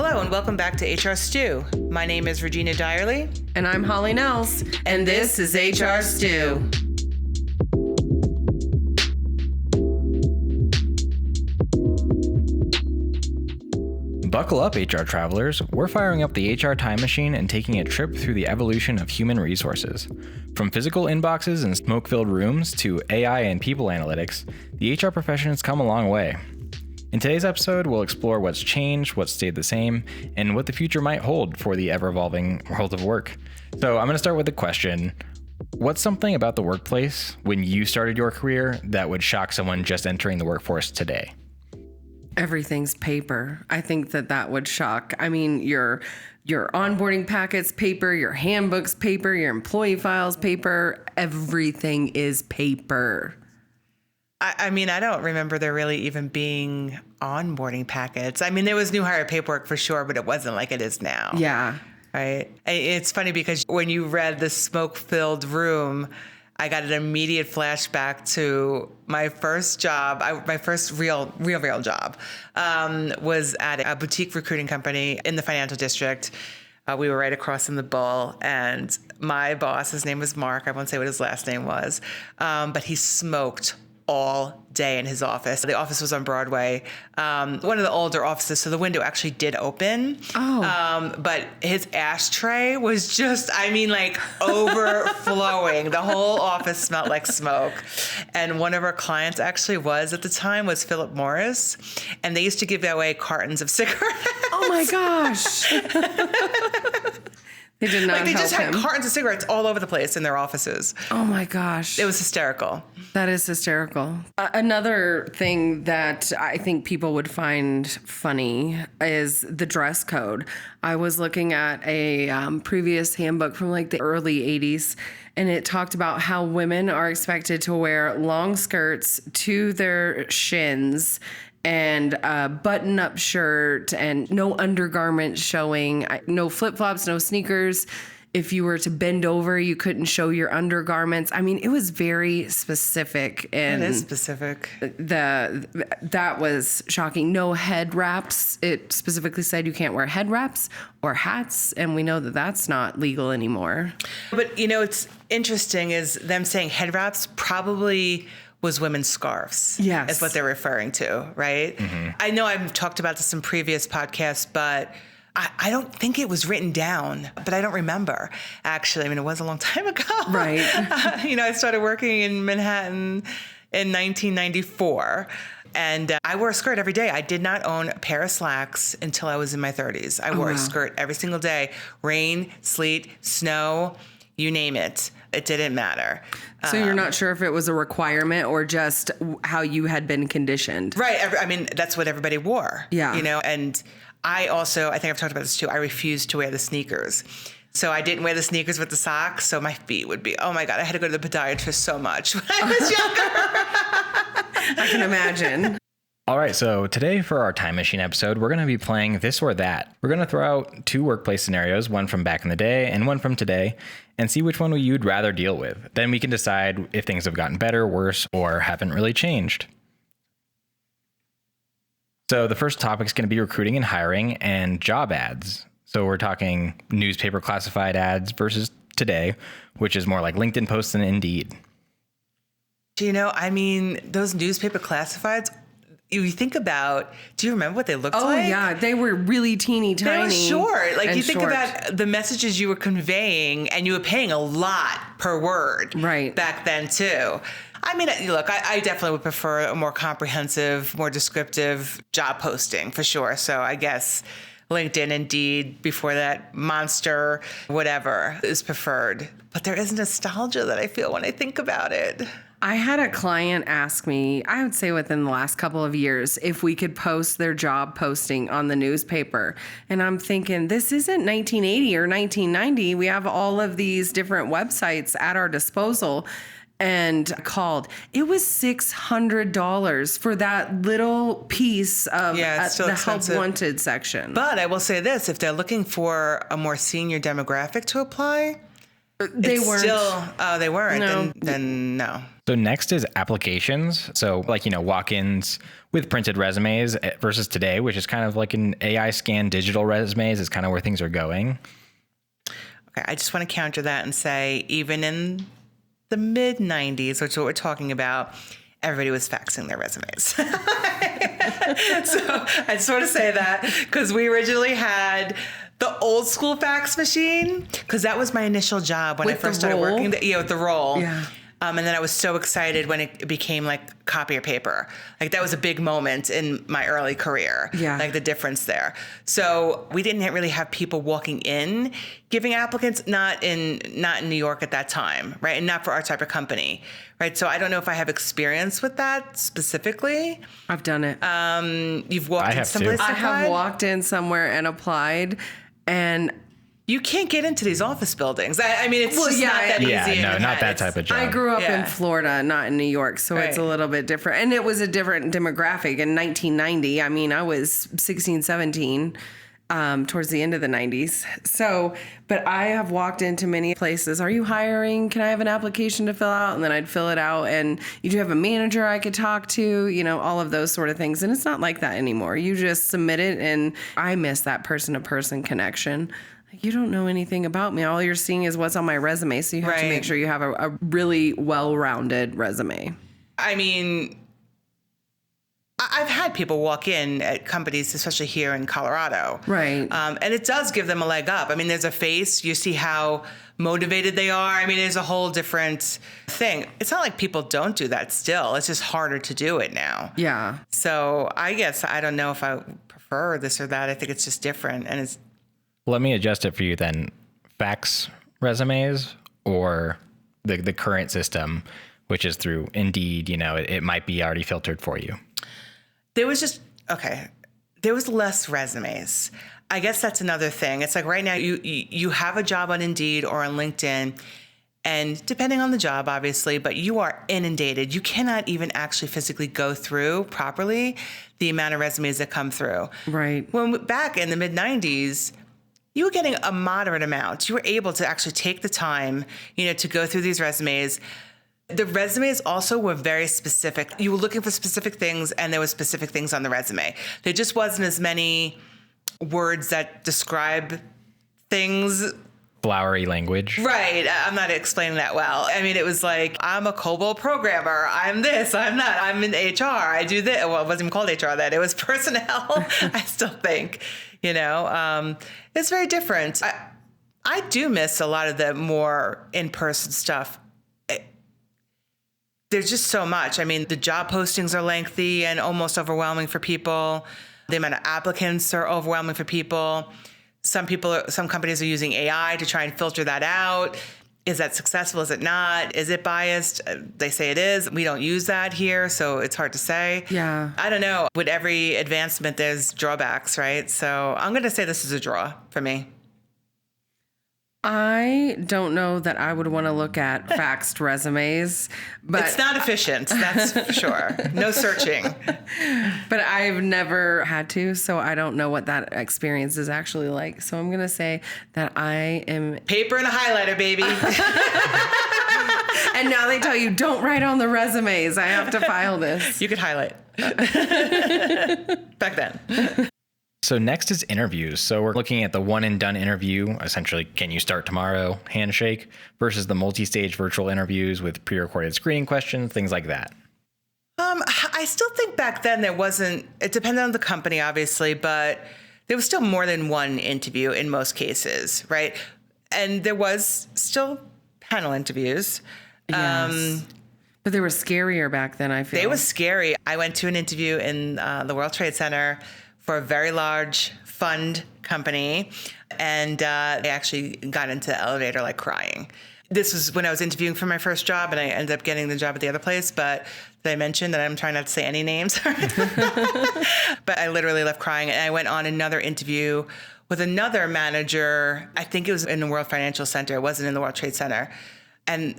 Hello and welcome back to HR Stew. My name is Regina Direly. And I'm Holly Nels. And this is HR Stew. Buckle up, HR travelers. We're firing up the HR time machine and taking a trip through the evolution of human resources. From physical inboxes and smoke-filled rooms to AI and people analytics, the HR profession has come a long way. In today's episode, we'll explore what's changed, what's stayed the same, and what the future might hold for the ever-evolving world of work. So I'm going to start with the question, what's something about the workplace when you started your career that would shock someone just entering the workforce today? Everything's paper. I think that would shock. I mean, your onboarding packets, paper, your handbooks, paper, your employee files, paper, everything is paper. I mean, I don't remember there really even being onboarding packets. I mean, there was new hire paperwork for sure, but it wasn't like it is now. Yeah. Right. It's funny because when you read the smoke-filled room, I got an immediate flashback to my first job. My first real job was at a boutique recruiting company in the financial district. We were right across from the Bull, and my boss, his name was Mark. I won't say what his last name was, but he smoked all day in his office. The office was on Broadway, one of the older offices, so the window actually did open. Oh. But his ashtray was just, overflowing. The whole office smelled like smoke. And one of our clients actually at the time, Philip Morris. And they used to give away cartons of cigarettes. Oh my gosh. They did not they help just had him. cartons of cigarettes all over the place in their offices. Oh my gosh. It was hysterical. That is hysterical. Another thing that I think people would find funny is the dress code. I was looking at a previous handbook from the early 80s, and it talked about how women are expected to wear long skirts to their shins and a button-up shirt and no undergarments showing, no flip-flops, no sneakers. If you were to bend over, you couldn't show your undergarments. I mean, it was very specific. And it is specific. That was shocking. No head wraps. It specifically said you can't wear head wraps or hats, and we know that that's not legal anymore. But, it's interesting is them saying head wraps probably was women's scarves. Yes. Is what they're referring to, right? Mm-hmm. I know I've talked about this in previous podcasts, but I don't think it was written down, but I don't remember, actually. I mean, it was a long time ago. Right. I started working in Manhattan in 1994, and I wore a skirt every day. I did not own a pair of slacks until I was in my 30s. I wore a skirt every single day. Rain, sleet, snow, you name it. It didn't matter. So you're not sure if it was a requirement or just how you had been conditioned. Right. That's what everybody wore. Yeah. And I think I've talked about this too. I refused to wear the sneakers. So I didn't wear the sneakers with the socks. So my feet would be, oh my God, I had to go to the podiatrist so much when I was younger. I can imagine. All right, so today for our time machine episode, we're going to be playing This or That. We're going to throw out two workplace scenarios, one from back in the day and one from today, and see which one you'd rather deal with. Then we can decide if things have gotten better, worse, or haven't really changed. So the first topic is going to be recruiting and hiring and job ads. So we're talking newspaper classified ads versus today, which is more like LinkedIn posts and Indeed. Those newspaper classifieds, you think about, do you remember what they looked like? Oh, yeah. They were really teeny tiny. They were short. You think short. about the messages you were conveying, and you were paying a lot per word back then, too. I definitely would prefer a more comprehensive, more descriptive job posting, for sure. So I guess LinkedIn, Indeed, before that, Monster, whatever, is preferred. But there is nostalgia that I feel when I think about it. I had a client ask me, I would say within the last couple of years, if we could post their job posting on the newspaper. And I'm thinking, this isn't 1980 or 1990. We have all of these different websites at our disposal. And called. It was $600 for that little piece of the help wanted section. But I will say this, if they're looking for a more senior demographic to apply, They weren't. They weren't. No. Then no. So next is applications. So like, walk-ins with printed resumes versus today, which is kind of like an AI scan digital resumes is kind of where things are going. Okay, I just want to counter that and say, even in the mid 90s, which is what we're talking about, everybody was faxing their resumes. So I just want to say that because we originally had the old school fax machine, because that was my initial job when I first started working. With the roll. Yeah. And then I was so excited when it became like copier paper. Like that was a big moment in my early career. Yeah. Like the difference there. So we didn't really have people walking in giving applicants, not in New York at that time, right? And not for our type of company, right? So I don't know if I have experience with that specifically. I've done it. You've walked in someplace. I have walked in somewhere and applied, and you can't get into these office buildings. I mean, it's just not that easy. Yeah, no, not that type of job. I grew up in Florida, not in New York, so it's a little bit different. And it was a different demographic in 1990. I mean, I was 16, 17, towards the end of the 90s. So, but I have walked into many places. Are you hiring? Can I have an application to fill out? And then I'd fill it out. And you do have a manager I could talk to, all of those sort of things. And it's not like that anymore. You just submit it, and I miss that person-to-person connection. You don't know anything about me. All you're seeing is what's on my resume. So you have to make sure you have a really well-rounded resume. I mean, I've had people walk in at companies, especially here in Colorado. Right. And it does give them a leg up. I mean, there's a face. You see how motivated they are. I mean, there's a whole different thing. It's not like people don't do that still. It's just harder to do it now. Yeah. So I guess I don't know if I prefer this or that. I think it's just different. And it's... Let me adjust it for you then. Fax resumes or the current system, which is through Indeed, it might be already filtered for you. There was less resumes. I guess that's another thing. It's like right now you have a job on Indeed or on LinkedIn, and depending on the job, obviously, but you are inundated. You cannot even actually physically go through properly the amount of resumes that come through. Right. When back in the mid 90s, you were getting a moderate amount. You were able to actually take the time, to go through these resumes. The resumes also were very specific. You were looking for specific things, and there were specific things on the resume. There just wasn't as many words that describe things. Flowery language. Right. I'm not explaining that well. I mean, it was like, I'm a COBOL programmer. I'm this. I'm that. I'm in HR. I do this. Well, it wasn't even called HR then. It was personnel, I still think. It's very different. I do miss a lot of the more in-person stuff. There's just so much. I mean, the job postings are lengthy and almost overwhelming for people. The amount of applicants are overwhelming for people. Some companies are using AI to try and filter that out. Is that successful? Is it not? Is it biased? They say it is. We don't use that here, so it's hard to say. Yeah. I don't know. With every advancement, there's drawbacks, right? So I'm going to say this is a draw for me. I don't know that I would want to look at faxed resumes, but it's not efficient. That's for sure. No searching. But I've never had to, so I don't know what that experience is actually like. So I'm going to say that I am... Paper and a highlighter, baby. And now they tell you, don't write on the resumes. I have to file this. You could highlight. Back then. So next is interviews. So we're looking at the one and done interview, essentially, can you start tomorrow, handshake, versus the multi-stage virtual interviews with pre-recorded screening questions, things like that. I still think back then it depended on the company, obviously, but there was still more than one interview in most cases, right? And there was still panel interviews. Yes. But they were scarier back then, I feel. They were scary. I went to an interview in the World Trade Center for a very large fund company, and they actually got into the elevator like crying. This was when I was interviewing for my first job, and I ended up getting the job at the other place, but did I mention that I'm trying not to say any names? But I literally left crying, and I went on another interview with another manager. I think it was in the World Financial Center. It wasn't in the World Trade Center. And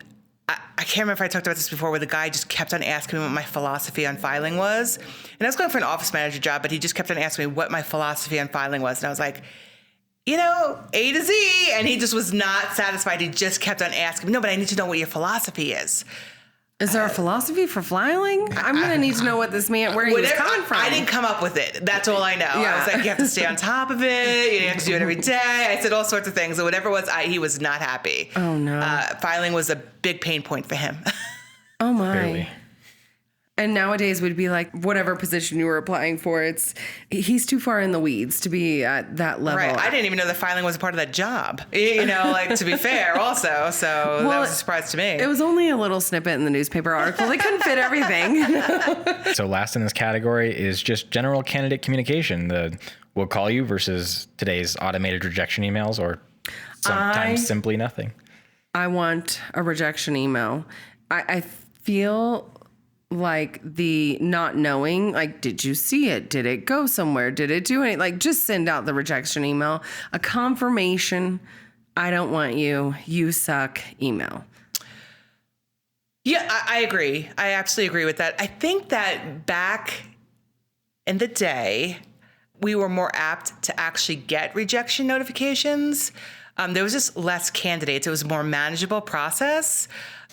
I can't remember if I talked about this before, where the guy just kept on asking me what my philosophy on filing was. And I was going for an office manager job, but he just kept on asking me what my philosophy on filing was. And I was like, A to Z. And he just was not satisfied. He just kept on asking, no, but I need to know what your philosophy is. Is there a philosophy for flying? I'm going to need to know what this man, where he was coming from. I didn't come up with it. That's all I know. Yeah. I was like, you have to stay on top of it. You have to do it every day. I said all sorts of things. So whatever it was, he was not happy. Oh, no. Filing was a big pain point for him. Oh, my. Barely. And nowadays would be like whatever position you were applying for, he's too far in the weeds to be at that level. Right. I didn't even know that filing was a part of that job. To be fair also. So that was a surprise to me. It was only a little snippet in the newspaper article. They couldn't fit everything. So last in this category is just general candidate communication. The we'll call you versus today's automated rejection emails, or sometimes simply nothing. I want a rejection email. I feel like the not knowing, like, did you see it? Did it go somewhere? Did it do anything? Like, just send out the rejection email, a confirmation. I don't want you. You suck email. Yeah, I agree. I absolutely agree with that. I think that back in the day, we were more apt to actually get rejection notifications. There was just less candidates. It was a more manageable process.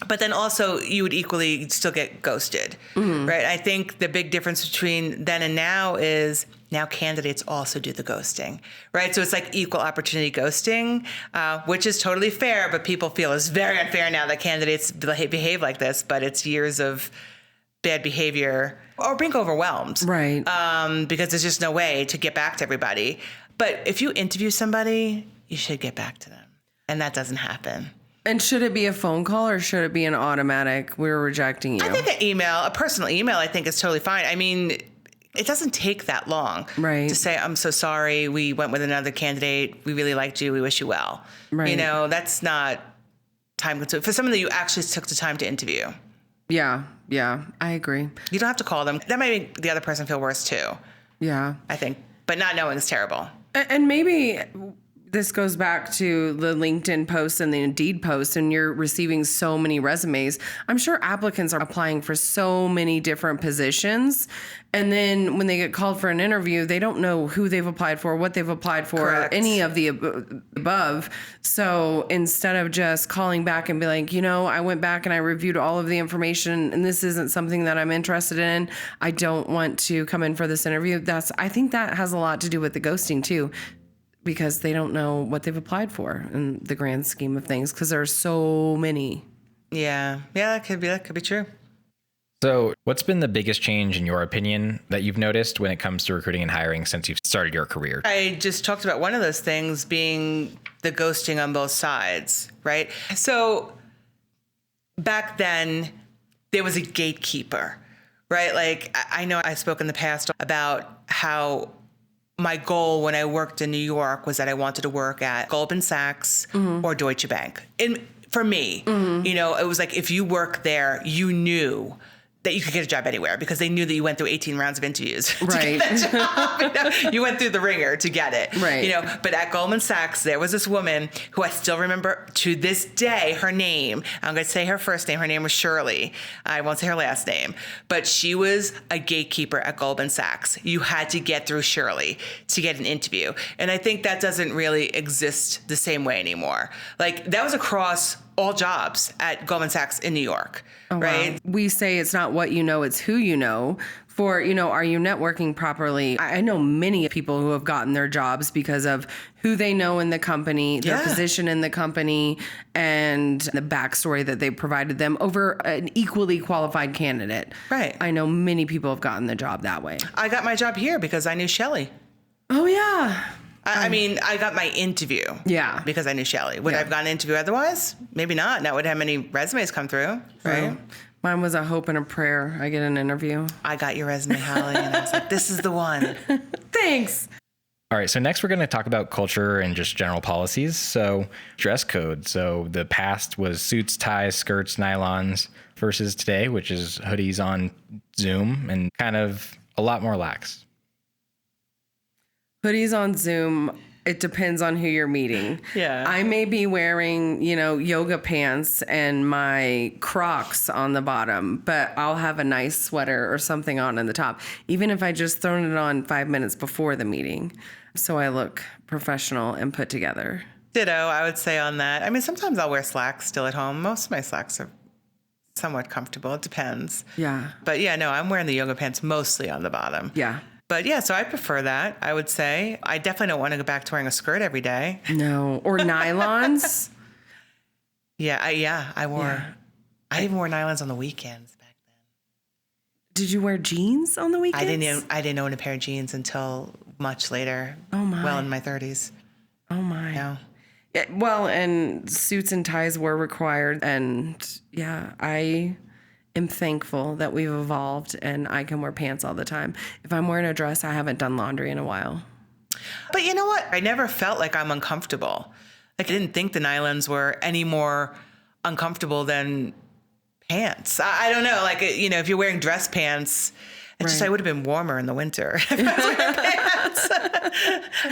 But then also you would equally still get ghosted, right? I think the big difference between then and now is now candidates also do the ghosting, right? So it's like equal opportunity ghosting, which is totally fair, but people feel it's very unfair now that candidates behave like this, but it's years of bad behavior or being overwhelmed. Right. Because there's just no way to get back to everybody. But if you interview somebody, you should get back to them. And that doesn't happen. And should it be a phone call or should it be an automatic, we're rejecting you? I think an email, a personal email, I think is totally fine. I mean, it doesn't take that long to say, I'm so sorry, we went with another candidate, we really liked you, we wish you well. Right. That's not time consuming. For someone that you actually took the time to interview. Yeah, I agree. You don't have to call them. That might make the other person feel worse too. Yeah. I think. But not knowing is terrible. And maybe this goes back to the LinkedIn posts and the Indeed posts, and you're receiving so many resumes. I'm sure applicants are applying for so many different positions. And then when they get called for an interview, they don't know who they've applied for, what they've applied for, Correct. any of the above. So instead of just calling back and be like, I went back and I reviewed all of the information and this isn't something that I'm interested in, I don't want to come in for this interview. I think that has a lot to do with the ghosting too, because they don't know what they've applied for in the grand scheme of things, because there are so many. Yeah, that could be true. So what's been the biggest change in your opinion that you've noticed when it comes to recruiting and hiring since you've started your career? I just talked about one of those things being the ghosting on both sides, right? So back then there was a gatekeeper, right? Like I know I spoke in the past about how my goal when I worked in New York was that I wanted to work at Goldman Sachs or Deutsche Bank. And for me, it was like if you work there, you knew that you could get a job anywhere because they knew that you went through 18 rounds of interviews to get that job. You went through the ringer to get it. Right. But at Goldman Sachs, there was this woman who I still remember to this day, her name. I'm going to say her first name. Her name was Shirley. I won't say her last name. But she was a gatekeeper at Goldman Sachs. You had to get through Shirley to get an interview. And I think that doesn't really exist the same way anymore. Like that was across all jobs at Goldman Sachs in New York. Oh, right. Wow. We say it's not what you know, it's who you know. For, are you networking properly? I know many people who have gotten their jobs because of who they know in the company, their position in the company, and the backstory that they provided them over an equally qualified candidate. Right. I know many people have gotten the job that way. I got my job here because I knew Shelley. Oh, yeah. I mean, I got my interview. Yeah. Because I knew Shelley. Would I have gotten an interview otherwise? Maybe not. Not would have many resumes come through, right? Well, mine was a hope and a prayer. I get an interview. I got your resume, Holly, and I was like, this is the one. Thanks. All right, so next we're going to talk about culture and just general policies. So dress code. So the past was suits, ties, skirts, nylons versus today, which is hoodies on Zoom and kind of a lot more lax. Hoodies on Zoom It depends on who you're meeting. Yeah. I may be wearing, yoga pants and my Crocs on the bottom, but I'll have a nice sweater or something on the top, even if I just thrown it on 5 minutes before the meeting. So I look professional and put together. Ditto, I would say on that. I mean, sometimes I'll wear slacks still at home. Most of my slacks are somewhat comfortable. It depends. Yeah. But yeah, no, I'm wearing the yoga pants mostly on the bottom. Yeah. But yeah, so I prefer that, I would say. I definitely don't want to go back to wearing a skirt every day. No. Or nylons. I even wore nylons on the weekends back then. Did you wear jeans on the weekends? I didn't own a pair of jeans until much later. Oh my. Well, in my 30s. Oh my. No. Well, and suits and ties were required. And yeah, I am thankful that we've evolved and I can wear pants all the time. If I'm wearing a dress, I haven't done laundry in a while. But you know what? I never felt like I'm uncomfortable. Like I didn't think the nylons were any more uncomfortable than pants. I don't know. Like, if you're wearing dress pants, it's just I would have been warmer in the winter if I was wearing pants.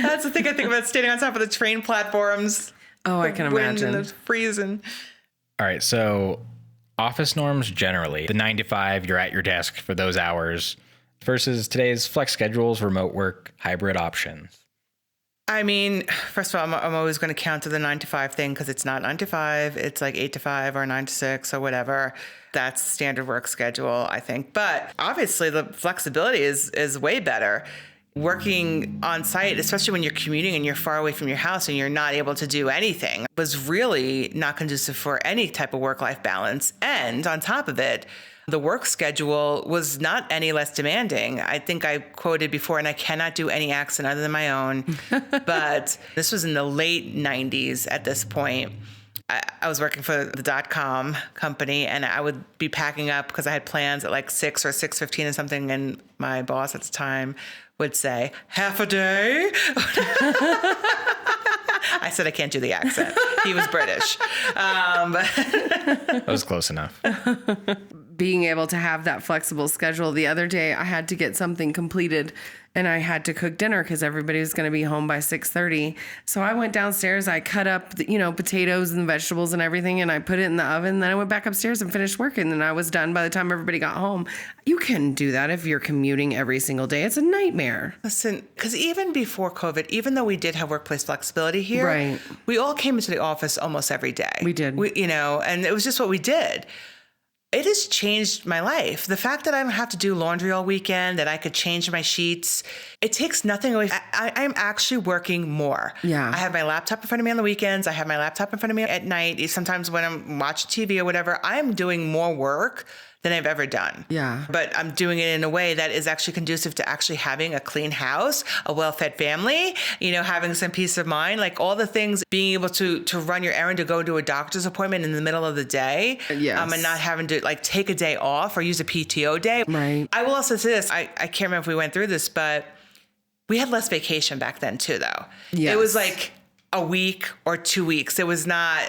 That's the thing I think about standing on top of the train platforms. Oh, I can imagine. And the freezing. All right, so office norms generally, the 9 to 5, you're at your desk for those hours, versus today's flex schedules, remote work, hybrid options. I mean, first of all, I'm always going to counter the 9 to 5 thing because it's not 9 to 5. It's like 8 to 5 or 9 to 6 or whatever. That's standard work schedule, I think. But obviously, the flexibility is way better. Working on site, especially when you're commuting and you're far away from your house and you're not able to do anything, was really not conducive for any type of work-life balance. And on top of it, the work schedule was not any less demanding. I think I quoted before, and I cannot do any accent other than my own, but this was in the late 90s at this point. I was working for the .com company, and I would be packing up because I had plans at like 6 or 6:15 or something, and my boss at the time would say, half a day? I said I can't do the accent. He was British. That was close enough. Being able to have that flexible schedule. The other day, I had to get something completed and I had to cook dinner because everybody was going to be home by 6:30. So I went downstairs, I cut up, potatoes and vegetables and everything, and I put it in the oven. Then I went back upstairs and finished working, and I was done by the time everybody got home. You can do that if you're commuting every single day. It's a nightmare. Listen, because even before COVID, even though we did have workplace flexibility here, right, we all came into the office almost every day. We did. And it was just what we did. It has changed my life. The fact that I don't have to do laundry all weekend, that I could change my sheets, it takes nothing away. I'm actually working more. Yeah. I have my laptop in front of me on the weekends. I have my laptop in front of me at night. Sometimes when I'm watching TV or whatever, I am doing more work than I've ever done. Yeah. But I'm doing it in a way that is actually conducive to actually having a clean house, a well-fed family, having some peace of mind, like all the things, being able to run your errand, to go to a doctor's appointment in the middle of the day. Yes. And not having to take a day off or use a PTO day. Right. I will also say this, I can't remember if we went through this, but we had less vacation back then too, though. Yes. It was like a week or 2 weeks. It was not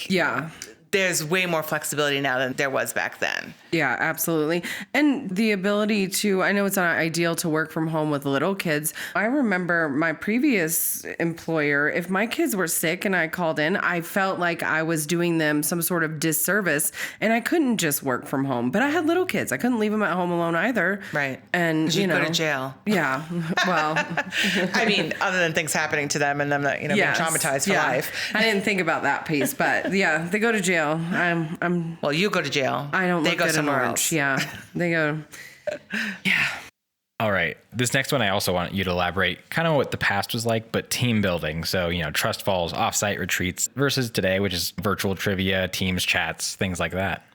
yeah. There's way more flexibility now than there was back then. Yeah, absolutely. And the ability to, I know it's not ideal to work from home with little kids. I remember my previous employer, if my kids were sick and I called in, I felt like I was doing them some sort of disservice, and I couldn't just work from home. But I had little kids. I couldn't leave them at home alone either. Right. And, you go to jail. Yeah. Well, I mean, other than things happening to them and them, being traumatized for life. I didn't think about that piece, but yeah, they go to jail. Well, you go to jail. I don't They look go good in somewhere orange. else. Yeah, they go. Yeah. All right. This next one, I also want you to elaborate kind of what the past was like, but team building. So, trust falls, offsite retreats versus today, which is virtual trivia, Teams chats, things like that.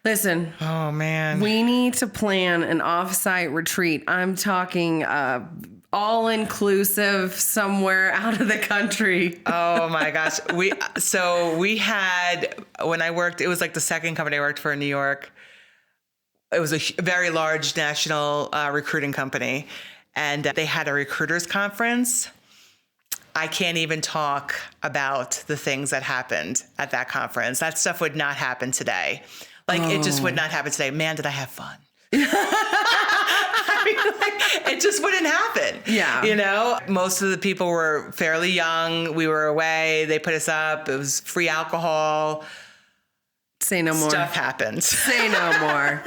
Listen. Oh, man. We need to plan an offsite retreat. I'm talking all-inclusive somewhere out of the country. Oh my gosh. We had, when I worked, it was like the second company I worked for in New York. It was a very large national recruiting company, and they had a recruiters conference. I can't even talk about the things that happened at that conference. That stuff would not happen today. It just would not happen today. Man, did I have fun. It just wouldn't happen. Yeah. You know, most of the people were fairly young. We were away. They put us up. It was free alcohol. Say no more. Stuff happens. Say no more.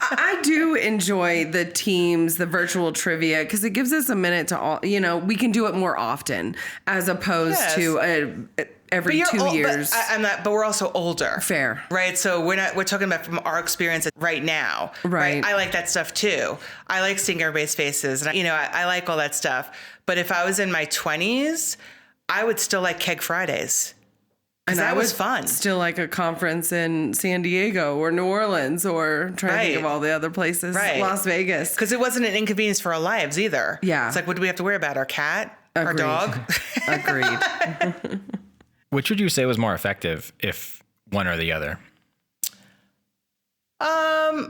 I do enjoy the teams, the virtual trivia, because it gives us a minute to all, we can do it more often as opposed to every 2 years. But we're also older. Fair. Right. So we're talking about from our experience right now. Right. I like that stuff too. I like seeing everybody's faces. And, I like all that stuff. But if I was in my 20s, I would still like Keg Fridays. And that was fun. Still like a conference in San Diego or New Orleans or trying to think of all the other places. Right. Las Vegas. Because it wasn't an inconvenience for our lives either. Yeah. It's like, what do we have to worry about? Our cat? Agreed. Our dog? Agreed. Which would you say was more effective, if one or the other? I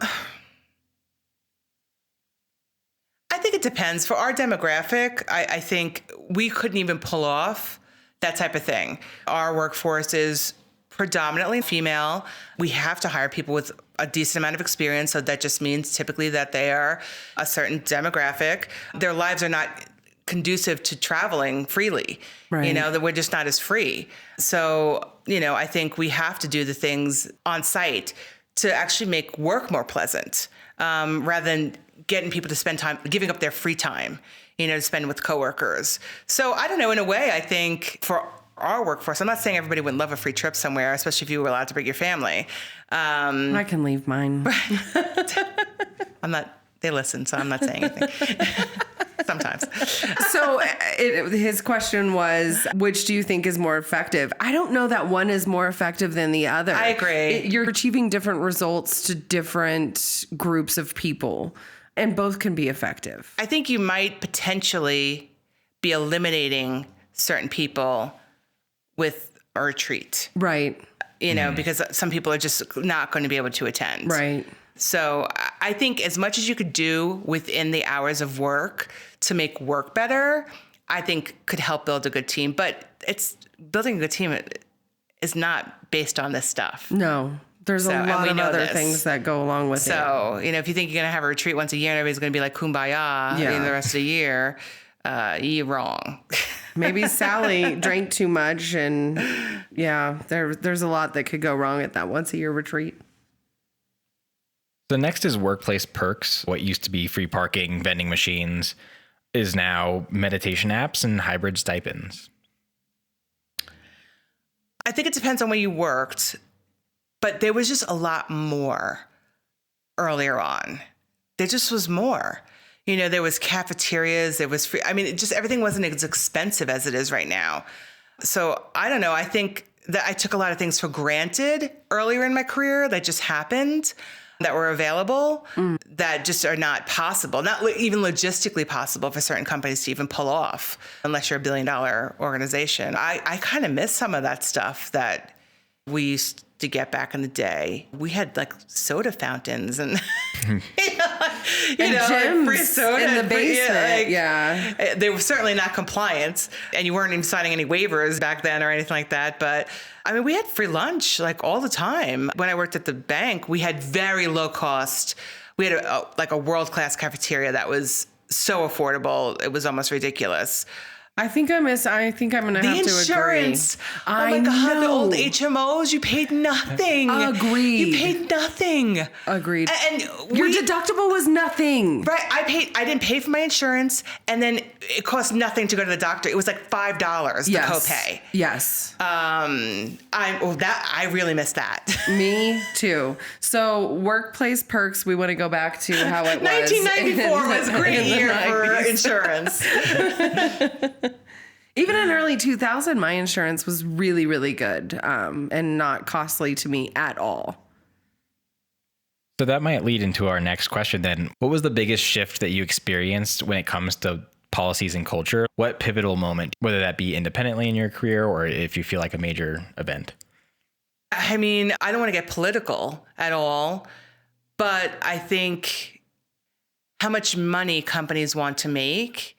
think it depends. For our demographic, I think we couldn't even pull off that type of thing. Our workforce is predominantly female. We have to hire people with a decent amount of experience. So that just means typically that they are a certain demographic. Their lives are not conducive to traveling freely. Right. That we're just not as free. So, I think we have to do the things on site to actually make work more pleasant, rather than getting people to spend time, giving up their free time, to spend with coworkers. So I don't know, in a way, I think for our workforce, I'm not saying everybody wouldn't love a free trip somewhere, especially if you were allowed to bring your family. I can leave mine. They listen, so I'm not saying anything. Sometimes. So his question was, which do you think is more effective? I don't know that one is more effective than the other. I agree. You're achieving different results to different groups of people, and both can be effective. I think you might potentially be eliminating certain people with a retreat. Right. Because some people are just not going to be able to attend. Right. So I think as much as you could do within the hours of work to make work better, I think could help build a good team. But building a good team is not based on this stuff. No. There's a lot of other things that go along with it. So, if you think you're going to have a retreat once a year and everybody's going to be like kumbaya the rest of the year, you're wrong. Maybe Sally drank too much, and there's a lot that could go wrong at that once a year retreat. So next is workplace perks. What used to be free parking, vending machines, is now meditation apps and hybrid stipends. I think it depends on where you worked, but there was just a lot more earlier on. There just was more. There was cafeterias, there was free. Everything wasn't as expensive as it is right now. So I don't know. I think that I took a lot of things for granted earlier in my career that just happened, that were available, that just are not possible, not even logistically possible for certain companies to even pull off unless you're a $1 billion organization. I kind of miss some of that stuff that we used to get back in the day. We had like soda fountains and gyms free soda in the basement. They were certainly not compliant, and you weren't even signing any waivers back then or anything like that. But we had free lunch like all the time. When I worked at the bank, we had very low cost. We had a world-class cafeteria that was so affordable. It was almost ridiculous. I think I'm going to have to agree. The insurance. Oh my God, the old HMOs, you paid nothing. Agreed. You paid nothing. Agreed. And your deductible was nothing. Right. I didn't pay for my insurance, and then it cost nothing to go to the doctor. It was like $5 the copay. Yes. I really missed that. Me too. So workplace perks, we want to go back to how it was. 1994 was a great year for insurance. Even in early 2000, my insurance was really, really good, and not costly to me at all. So that might lead into our next question then. What was the biggest shift that you experienced when it comes to policies and culture? What pivotal moment, whether that be independently in your career or if you feel like a major event? I don't want to get political at all, but I think how much money companies want to make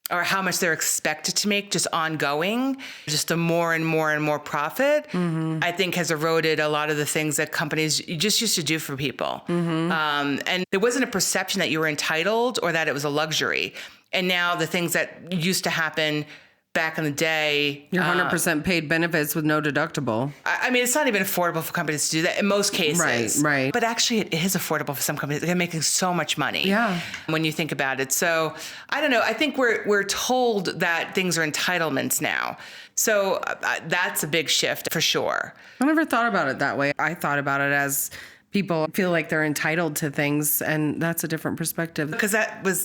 or how much they're expected to make just ongoing, just the more and more and more profit, I think has eroded a lot of the things that companies just used to do for people. And there wasn't a perception that you were entitled or that it was a luxury. And now the things that used to happen back in the day. Your 100% paid benefits with no deductible. I mean, it's not even affordable for companies to do that in most cases. Right. But actually, it is affordable for some companies. They're making so much money. Yeah. When you think about it. So I don't know. I think we're told that things are entitlements now. So that's a big shift for sure. I never thought about it that way. I thought about it as people feel like they're entitled to things, and that's a different perspective. Because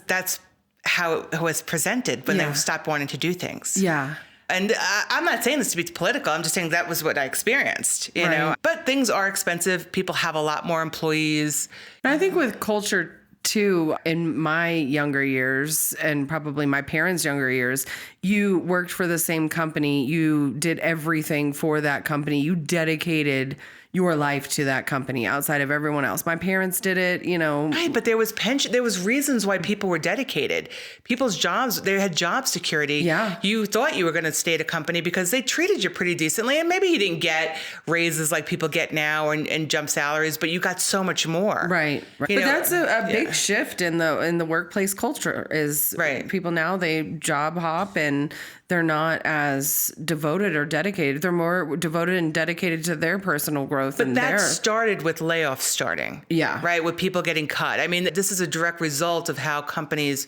that's how it was presented when they stopped wanting to do things. Yeah. And I'm not saying this to be political. I'm just saying that was what I experienced, you know. But things are expensive. People have a lot more employees. And I think with culture too, in my younger years and probably my parents' younger years, you worked for the same company. You did everything for that company. You dedicated your life to that company outside of everyone else. My parents did it, you know. Right, but there was pension. There was reasons why people were dedicated. People's jobs, they had job security. Yeah. You thought you were going to stay at a company because they treated you pretty decently. And maybe you didn't get raises like people get now and jump salaries, but you got so much more. Right. But that's a big shift in the workplace culture is people now, they job hop and they're not as devoted or dedicated. They're more devoted and dedicated to their personal growth. But that started with layoffs starting. Yeah. Right? With people getting cut. I mean, this is a direct result of how companies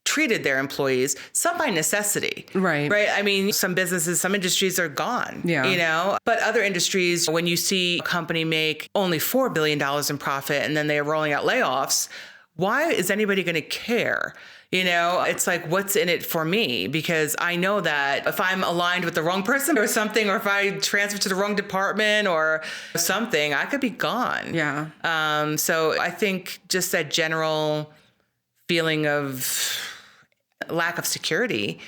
treated their employees, some by necessity. Right. I mean, some businesses, some industries are gone. Yeah. You know, but other industries, when you see a company make only $4 billion in profit and then they're rolling out layoffs, why is anybody going to care? You know, it's like, what's in it for me? Because I know that if I'm aligned with the wrong person or something, or if I transfer to the wrong department or something, I could be gone. Yeah. So I think just that general feeling of lack of security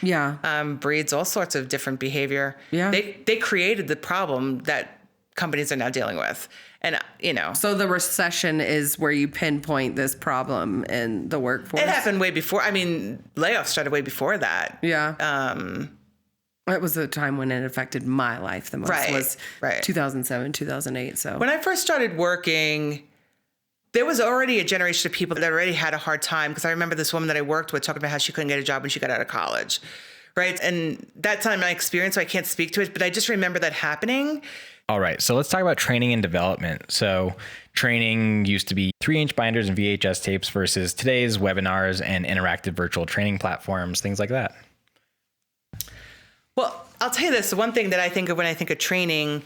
breeds all sorts of different behavior. Yeah. They created the problem that companies are now dealing with. And, you know. So the recession is where you pinpoint this problem in the workforce? It happened way before. I mean, layoffs started way before that. Yeah. It was the time when it affected my life the most. Was 2007, 2008. So when I first started working, there was already a generation of people that already had a hard time. Because I remember this woman that I worked with talking about how she couldn't get a job when she got out of college. Right. And that's not my experience, so I can't speak to it. But I just remember that happening. All right, so let's talk about training and development. So training used to be 3-inch binders and VHS tapes versus today's webinars and interactive virtual training platforms, things like that. Well, I'll tell you this. The one thing that I think of when I think of training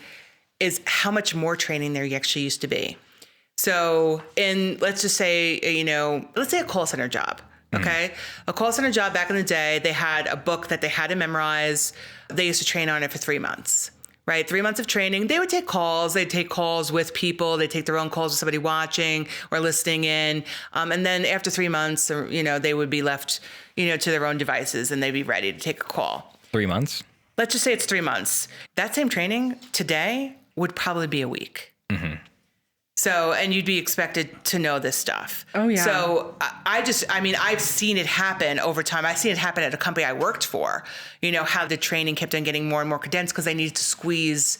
is how much more training there actually used to be. So let's just say, let's say a call center job. Okay. A call center job back in the day, they had a book that they had to memorize. They used to train on it for 3 months. Right. 3 months of training. They would take calls. They'd take calls with people. They'd take their own calls with somebody watching or listening in. And then after 3 months, they would be left, to their own devices and they'd be ready to take a call. 3 months? Let's just say it's 3 months. That same training today would probably be a week. Mm-hmm. So, and you'd be expected to know this stuff. Oh, yeah. So I've seen it happen over time. I've seen it happen at a company I worked for, how the training kept on getting more and more condensed because they needed to squeeze,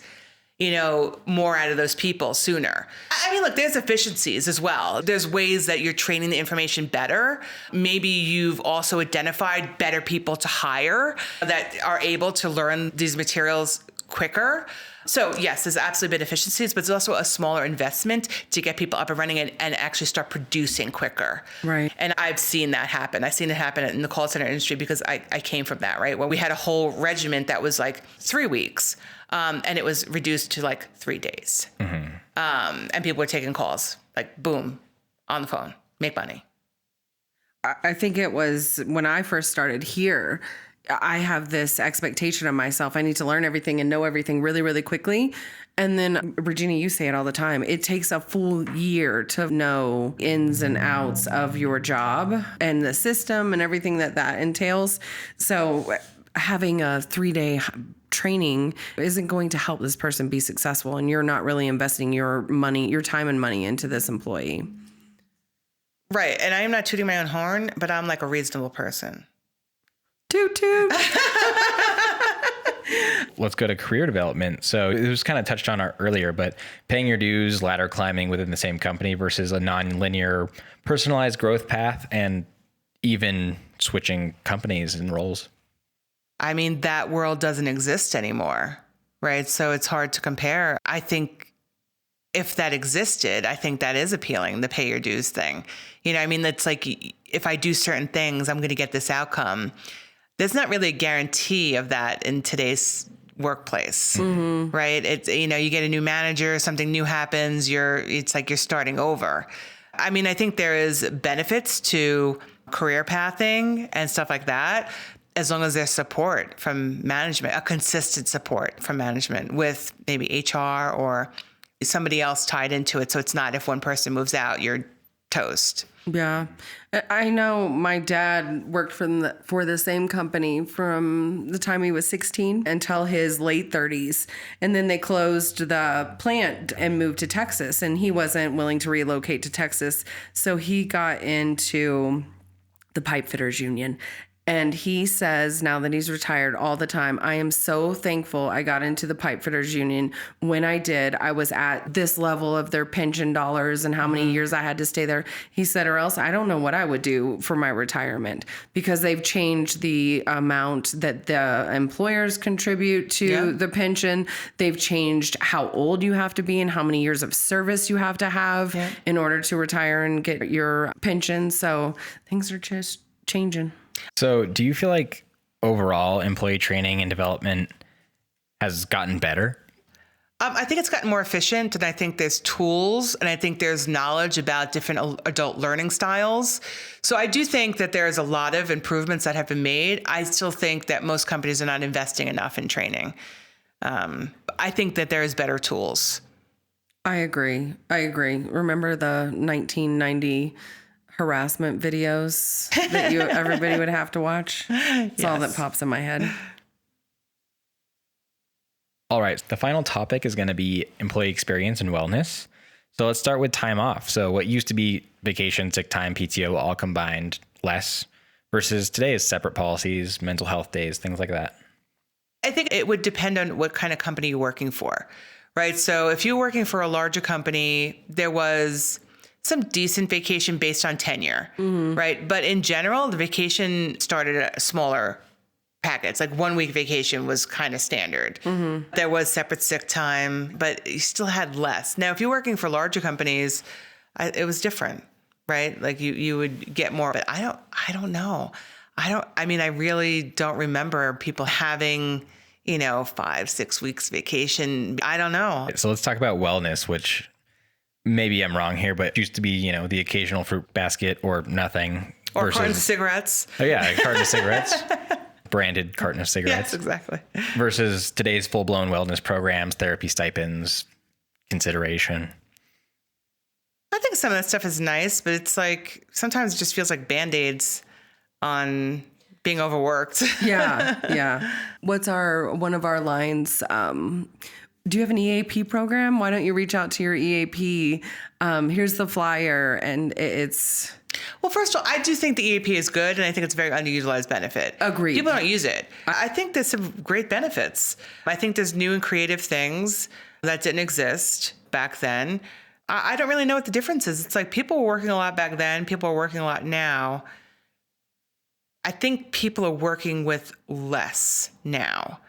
more out of those people sooner. I mean, look, there's efficiencies as well. There's ways that you're training the information better. Maybe you've also identified better people to hire that are able to learn these materials quicker. So yes, there's absolutely been efficiencies, but it's also a smaller investment to get people up and running and actually start producing quicker. Right. And I've seen that happen. I've seen it happen in the call center industry because I came from that, right? Where we had a whole regiment that was like 3 weeks, and it was reduced to like 3 days. Mm-hmm. And people were taking calls, like boom, on the phone, make money. I think it was when I first started here, I have this expectation of myself. I need to learn everything and know everything really, really quickly. And then, Regina, you say it all the time. It takes a full year to know ins and outs of your job and the system and everything that entails. So having a 3-day training isn't going to help this person be successful. And you're not really investing your money, your time and money into this employee. Right. And I am not tooting my own horn, but I'm like a reasonable person. Toot toot. Let's go to career development. So it was kind of touched on earlier, but paying your dues, ladder climbing within the same company versus a non-linear personalized growth path, and even switching companies and roles. I mean, that world doesn't exist anymore, right? So it's hard to compare. I think if that existed, I think that is appealing, the pay your dues thing. You know, I mean, that's like, if I do certain things, I'm going to get this outcome. There's not really a guarantee of that in today's workplace, right? It's, you know, you get a new manager, something new happens, it's like you're starting over. I mean, I think there is benefits to career pathing and stuff like that, as long as there's support from management, a consistent support from management with maybe HR or somebody else tied into it. So it's not, if one person moves out, you're toast. Yeah. I know my dad worked for the same company from the time he was 16 until his late 30s. And then they closed the plant and moved to Texas. And he wasn't willing to relocate to Texas. So he got into the pipe fitters union. And he says now that he's retired all the time, I am so thankful I got into the pipe fitters union. When I did, I was at this level of their pension dollars and how many years I had to stay there. He said, or else I don't know what I would do for my retirement, because they've changed the amount that the employers contribute to the pension. They've changed how old you have to be and how many years of service you have to have in order to retire and get your pension. So things are just changing. So do you feel like overall employee training and development has gotten better? I think it's gotten more efficient, and I think there's tools, and I think there's knowledge about different adult learning styles. So I do think that there's a lot of improvements that have been made. I still think that most companies are not investing enough in training. I think that there is better tools. I agree. Remember the 1990 harassment videos that everybody would have to watch? It's all that pops in my head. All right. The final topic is going to be employee experience and wellness. So let's start with time off. So what used to be vacation, sick time, PTO, all combined less versus today is separate policies, mental health days, things like that. I think it would depend on what kind of company you're working for, right? So if you're working for a larger company, there was some decent vacation based on tenure, right? But in general, the vacation started at smaller packets. Like 1 week vacation was kind of standard. There was separate sick time, but you still had less. Now, if you're working for larger companies, it was different, right? Like you would get more, but I don't know. I really don't remember people having, 5-6 weeks vacation. I don't know. So let's talk about wellness, which maybe I'm wrong here, but it used to be, the occasional fruit basket or nothing. Or versus, cartons of cigarettes. Oh yeah, a carton of cigarettes. Branded carton of cigarettes. Yes, exactly. Versus today's full-blown wellness programs, therapy stipends, consideration. I think some of that stuff is nice, but it's like, sometimes it just feels like Band-Aids on being overworked. Yeah. What's one of our lines? Do you have an EAP program? Why don't you reach out to your EAP? Here's the flyer. And it's... Well, first of all, I do think the EAP is good, and I think it's a very underutilized benefit. Agreed. People don't use it. I think there's some great benefits. I think there's new and creative things that didn't exist back then. I don't really know what the difference is. It's like people were working a lot back then. People are working a lot now. I think people are working with less now.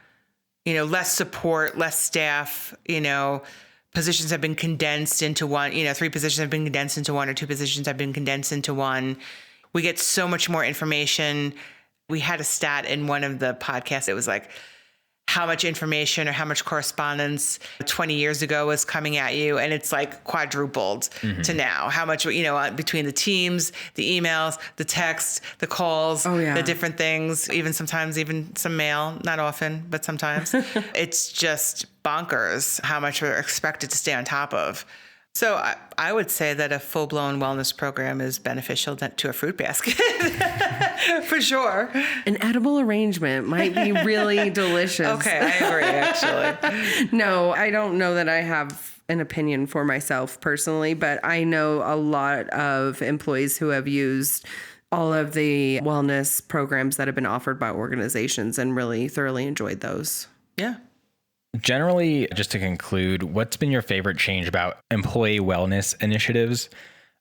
Less support, less staff, positions have been condensed into one, 3 positions have been condensed into one, or 2 positions have been condensed into one. We get so much more information. We had a stat in one of the podcasts. It was like how much information or how much correspondence 20 years ago was coming at you. And it's like quadrupled to now. How much, between the teams, the emails, the texts, the calls, the different things, even sometimes even some mail, not often, but sometimes. It's just bonkers how much we're expected to stay on top of. So I would say that a full-blown wellness program is beneficial to a fruit basket, for sure. An edible arrangement might be really delicious. Okay, I agree, actually. No, I don't know that I have an opinion for myself personally, but I know a lot of employees who have used all of the wellness programs that have been offered by organizations and really thoroughly enjoyed those. Yeah. Generally, just to conclude, what's been your favorite change about employee wellness initiatives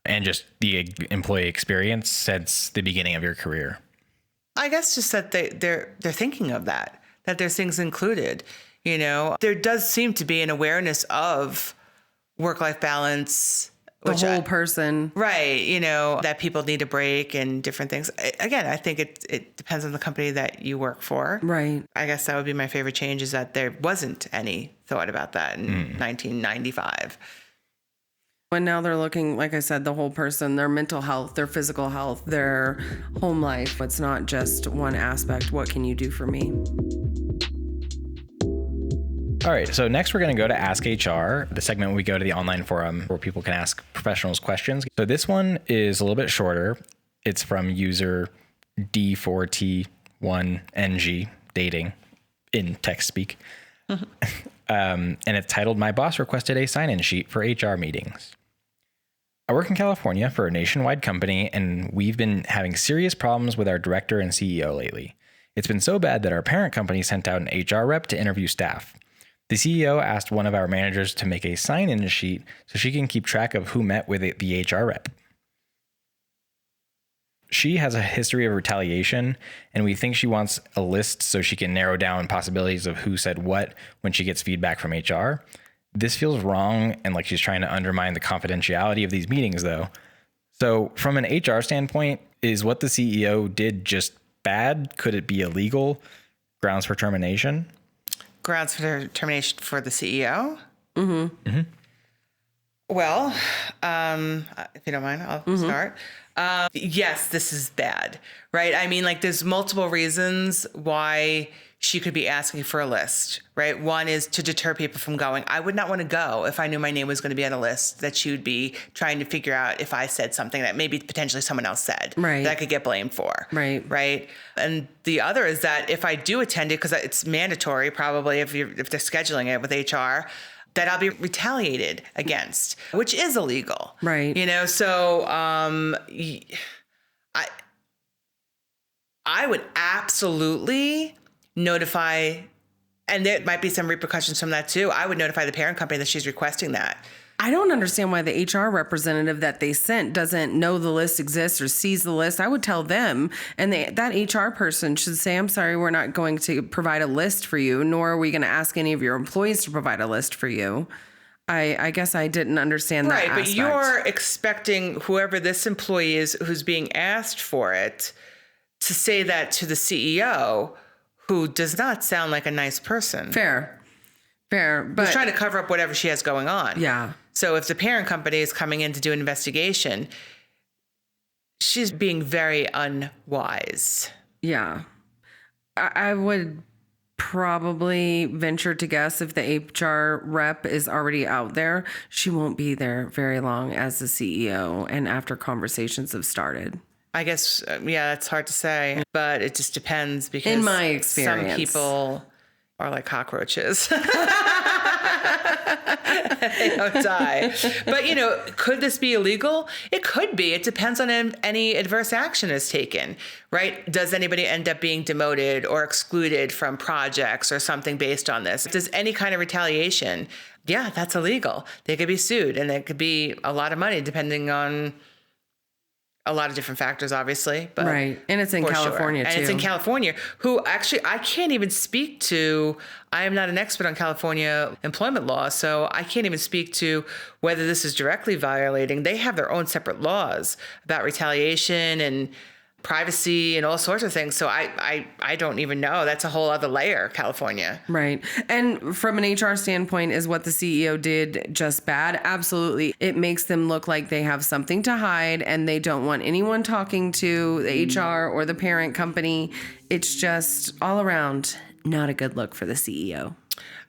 and just the employee experience since the beginning of your career? I guess just that they're thinking of that there's things included. You know, there does seem to be an awareness of work-life balance. The whole person. Right. You know, that people need a break and different things. Again, I think it depends on the company that you work for. Right. I guess that would be my favorite change, is that there wasn't any thought about that in 1995. And now they're looking, like I said, the whole person, their mental health, their physical health, their home life. It's not just one aspect. What can you do for me? All right, so next we're going to go to Ask HR, the segment where we go to the online forum where people can ask professionals questions. So this one is a little bit shorter. It's from user D4T1NG, dating in text speak. And it's titled, "My boss requested a sign-in sheet for HR meetings. I work in California for a nationwide company, and we've been having serious problems with our director and CEO lately. It's been so bad that our parent company sent out an HR rep to interview staff. The CEO asked one of our managers to make a sign-in sheet so she can keep track of who met with the HR rep. She has a history of retaliation, and we think she wants a list so she can narrow down possibilities of who said what when she gets feedback from HR. This feels wrong and like she's trying to undermine the confidentiality of these meetings, though. So from an HR standpoint, is what the CEO did just bad? Could it be illegal? Grounds for termination? Grounds for termination for the CEO? Well, if you don't mind, I'll start. Yes, this is bad, right? I mean, like, there's multiple reasons why she could be asking for a list, right? One is to deter people from going. I would not want to go if I knew my name was going to be on a list that she would be trying to figure out if I said something that maybe potentially someone else said Right. that I could get blamed for. Right. Right. And the other is that if I do attend it, because it's mandatory probably if they're scheduling it with HR, that I'll be retaliated against, which is illegal. Right. You know, so I would absolutely notify, and there might be some repercussions from that too. I would notify the parent company that she's requesting that. I don't understand why the HR representative that they sent doesn't know the list exists or sees the list. I would tell them, and that HR person should say, "I'm sorry, we're not going to provide a list for you, nor are we going to ask any of your employees to provide a list for you." I guess I didn't understand that Right, aspect. but you're expecting whoever this employee is who's being asked for it to say that to the CEO, who does not sound like a nice person. Fair, but Who's trying to cover up whatever she has going on. yeah. So if the parent company is coming in to do an investigation, she's being very unwise. Yeah. I would probably venture to guess if the HR rep is already out there, she won't be there very long as the CEO and after conversations have started. I guess, yeah, that's hard to say, but it just depends because In my experience. some people are like cockroaches. They don't die. But, you know, could this be illegal? It could be. It depends on any adverse action is taken, right? Does anybody end up being demoted or excluded from projects or something based on this? If there's any kind of retaliation, yeah, that's illegal. They could be sued, and it could be a lot of money depending on a lot of different factors, obviously. But Right. And it's in California, And too. it's in California, who actually I can't even speak to. I am not an expert on California employment law, so I can't even speak to whether this is directly violating. They have their own separate laws about retaliation and privacy and all sorts of things. So I don't even know. That's a whole other layer, California. Right. And from an HR standpoint, is what the CEO did just bad? Absolutely. It makes them look like they have something to hide and they don't want anyone talking to the HR or the parent company. It's just all around not a good look for the CEO.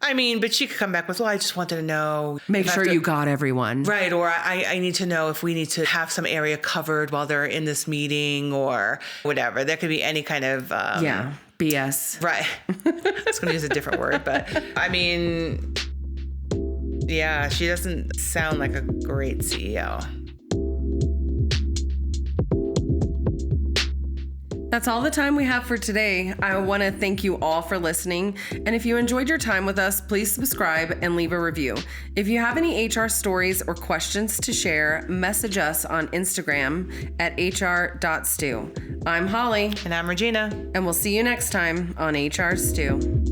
I mean, but she could come back with, well, I just wanted to know. Make if I sure have to- you got everyone. Right, or I need to know if we need to have some area covered while they're in this meeting or whatever. There could be any kind of... Yeah. BS. Right. I was going to use a different word, but I mean, yeah, she doesn't sound like a great CEO. That's all the time we have for today. I want to thank you all for listening. And if you enjoyed your time with us, please subscribe and leave a review. If you have any HR stories or questions to share, message us on Instagram at hr.stew. I'm Holly. And I'm Regina. And we'll see you next time on HR Stew.